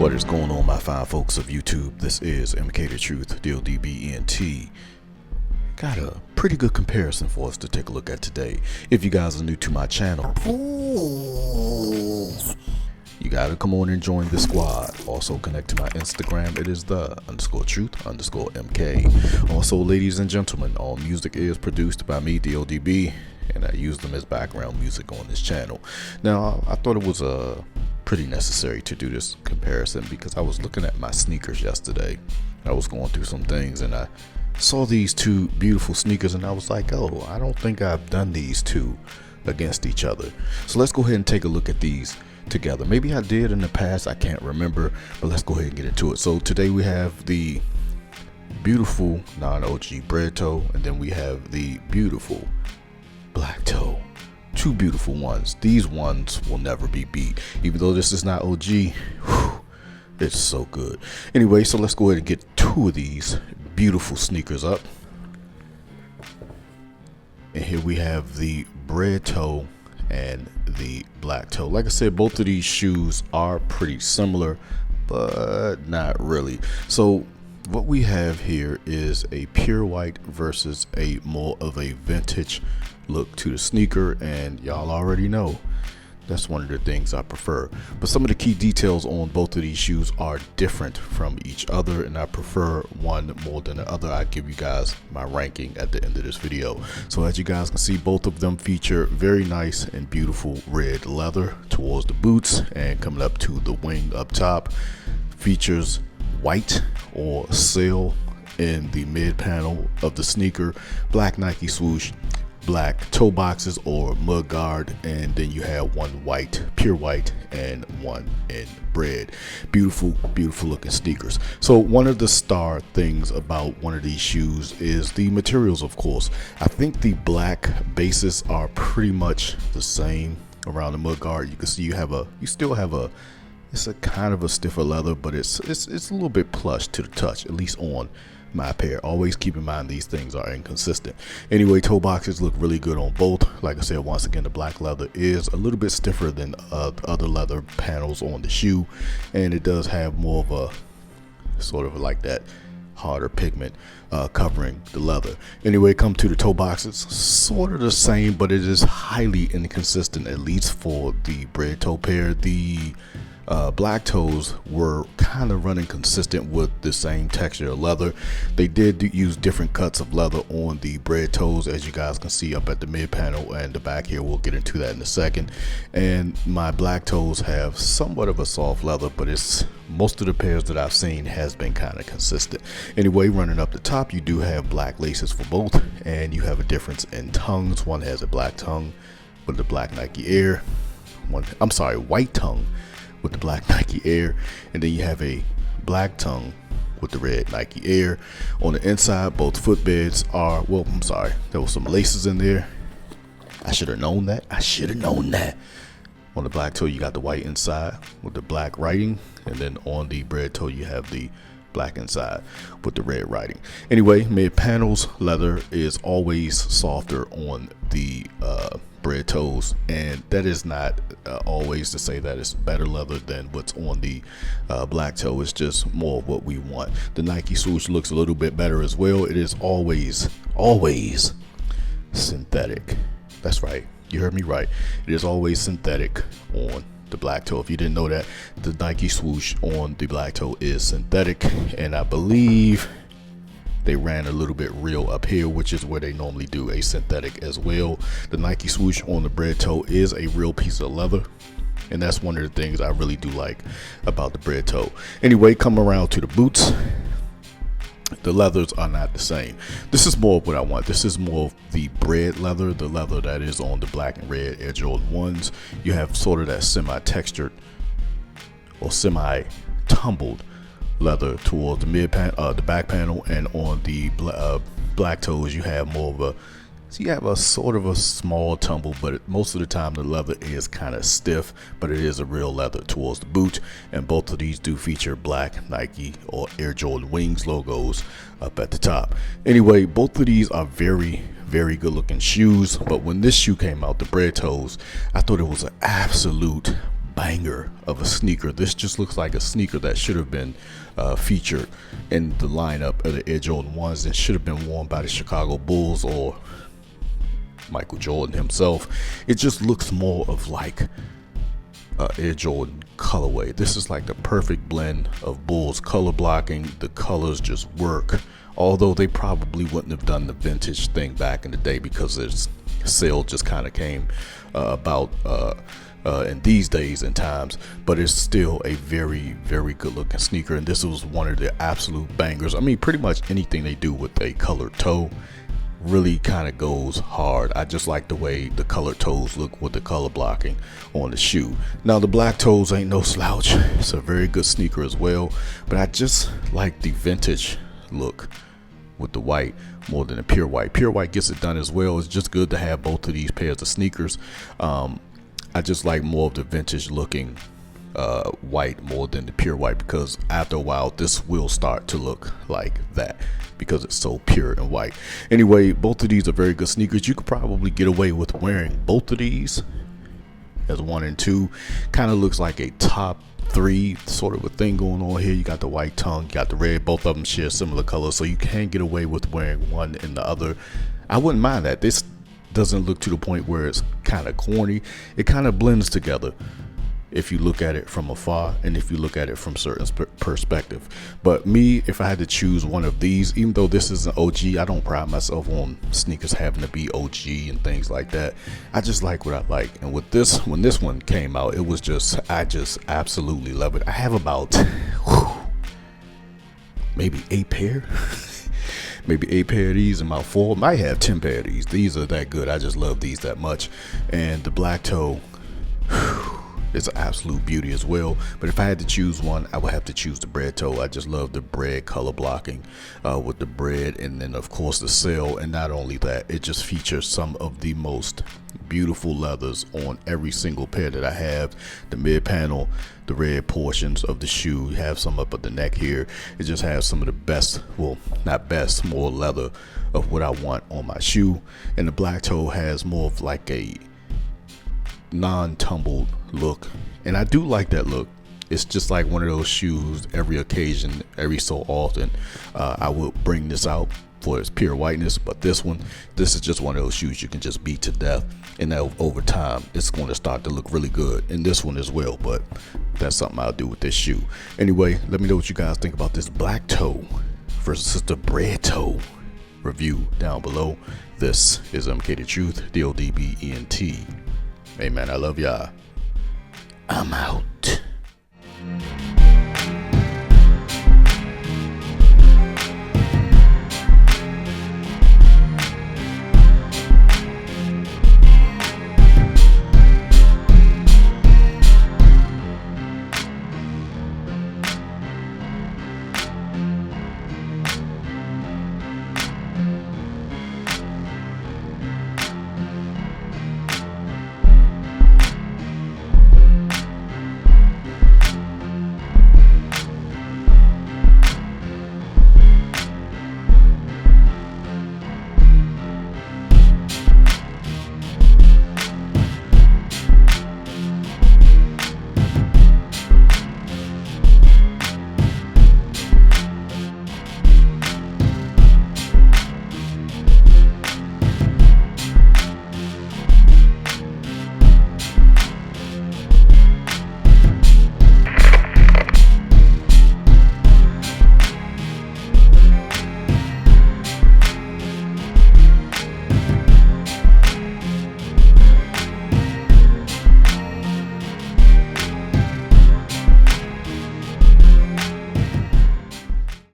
What is going on, my fine folks of YouTube? This is MK the Truth, DLDBENT. Got a pretty good comparison for us to take a look at today. If you guys are new to my channel, please, you gotta come on and join the squad. Also connect to my Instagram. It is the_truth_MK. Also, ladies and gentlemen, all music is produced by me, DLDB, and I use them as background music on this channel. Now, I thought it was pretty necessary to do this comparison because I was looking at my sneakers yesterday. I was going through some things and I saw these two beautiful sneakers and I was like, oh, I don't think I've done these two against each other. So let's go ahead and take a look at these together. Maybe I did in the past, I can't remember, but let's go ahead and get into it. So today we have the beautiful non-OG Bred toe, and then we have the beautiful black toe. Two beautiful ones. These ones will never be beat. Even though this is not OG, whew, it's so good. Anyway, so let's go ahead and get two of these beautiful sneakers up. And here we have the Bred toe and the black toe. Like I said, both of these shoes are pretty similar, but not really. So what we have here is a pure white versus a more of a vintage look to the sneaker, and y'all already know that's one of the things I prefer. But some of the key details on both of these shoes are different from each other, and I prefer one more than the other. I give you guys my ranking at the end of this video. So as you guys can see, both of them feature very nice and beautiful red leather towards the boots, and coming up to the wing up top features white or sail in the mid panel of the sneaker, black Nike swoosh, black toe boxes or mud guard, and then you have one white, pure white, and one in Bred. Beautiful looking sneakers. So one of the star things about one of these shoes is the materials, of course. I think the black bases are pretty much the same around the mud guard. You can see you still have a, it's a kind of a stiffer leather, but it's a little bit plush to the touch, at least on my pair. Always keep in mind these things are inconsistent. Anyway, toe boxes look really good on both. Like I said, once again, the black leather is a little bit stiffer than other leather panels on the shoe, and it does have more of a sort of like that harder pigment covering the leather. Anyway, come to the toe boxes, sort of the same, but it is highly inconsistent, at least for the Bred toe pair. The black toes were kind of running consistent with the same texture of leather. They did use different cuts of leather on the Bred toes, as you guys can see up at the mid panel and the back here. We'll get into that in a second. And my black toes have somewhat of a soft leather, but it's most of the pairs that I've seen has been kind of consistent. Anyway, running up the top, you do have black laces for both, and you have a difference in tongues. One has a black tongue with the black Nike Air. White tongue with the black Nike Air, and then you have a black tongue with the red Nike Air. On the inside, both footbeds are, well, I'm sorry, there was some laces in there. I should have known that. On the black toe, you got the white inside with the black writing, and then on the Bred toe, you have the black inside with the red writing. Anyway, mid panels leather is always softer on the Bred toes, and that is not always to say that it's better leather than what's on the black toe. It's just more of what we want. The Nike swoosh looks a little bit better as well. It is always synthetic. That's right, you heard me right. It is always synthetic on the black toe. If you didn't know that, the Nike swoosh on the black toe is synthetic, and I believe they ran a little bit real up here, which is where they normally do a synthetic as well. The Nike swoosh on the Bred toe is a real piece of leather, and that's one of the things I really do like about the Bred toe. Anyway, come around to the boots. The leathers are not the same. This is more of what I want. This is more of the Bred leather, the leather that is on the black and red Air Jordan 1s. You have sort of that semi-textured or semi-tumbled leather towards the back panel, and on the black toes you have more of a, so you have a sort of a small tumble, but most of the time the leather is kind of stiff, but it is a real leather towards the boot. And both of these do feature black Nike or Air Jordan Wings logos up at the top. Anyway, both of these are very good looking shoes, but when this shoe came out, the Bred toes, I thought it was an absolute banger of a sneaker. This just looks like a sneaker that should have been featured in the lineup of the Air Jordan 1s and should have been worn by the Chicago Bulls or Michael Jordan himself. It just looks more of like Air Jordan colorway. This is like the perfect blend of Bulls color blocking. The colors just work, although they probably wouldn't have done the vintage thing back in the day because there's sale just kind of came about in these days and times, but it's still a very, very good looking sneaker, and this was one of the absolute bangers. I mean, pretty much anything they do with a colored toe really kind of goes hard. I just like the way the colored toes look with the color blocking on the shoe. Now the black toes ain't no slouch. It's a very good sneaker as well, but I just like the vintage look with the white more than the pure white. Pure white gets it done as well. It's just good to have both of these pairs of sneakers. I just like more of the vintage looking white more than the pure white, because after a while this will start to look like that because it's so pure and white. Anyway, both of these are very good sneakers. You could probably get away with wearing both of these as 1 and 2. Kind of looks like a top 3 sort of a thing going on here. You got the white tongue, you got the red. Both of them share similar colors, so you can get away with wearing one and the other. I wouldn't mind that. This doesn't look to the point where it's kind of corny. It kind of blends together if you look at it from afar and if you look at it from certain perspective. But me, if I had to choose one of these, even though this is an OG, I don't pride myself on sneakers having to be OG and things like that. I just like what I like. And with this, when this one came out, it was just, I just absolutely love it. I have about maybe 8 pair. Maybe 8 pair of these, and about 4, might have 10 pair of these. These are that good. I just love these that much. And the black toe, it's an absolute beauty as well. But if I had to choose one, I would have to choose the Bred toe. I just love the Bred color blocking with the Bred, and then of course the sail. And not only that, it just features some of the most beautiful leathers on every single pair that I have. The mid panel, the red portions of the shoe, you have some up at the neck here. It just has some of the best, well, not best, more leather of what I want on my shoe. And the black toe has more of like a non-tumbled look, and I do like that look. It's just like one of those shoes every occasion, every so often I will bring this out for its pure whiteness. But this is just one of those shoes you can just beat to death, and that over time it's going to start to look really good in this one as well. But that's something I'll do with this shoe. Anyway, let me know what you guys think about this black toe versus the Bred toe review down below. This is MK the Truth, DODBENT. Hey man, I love y'all. I'm out.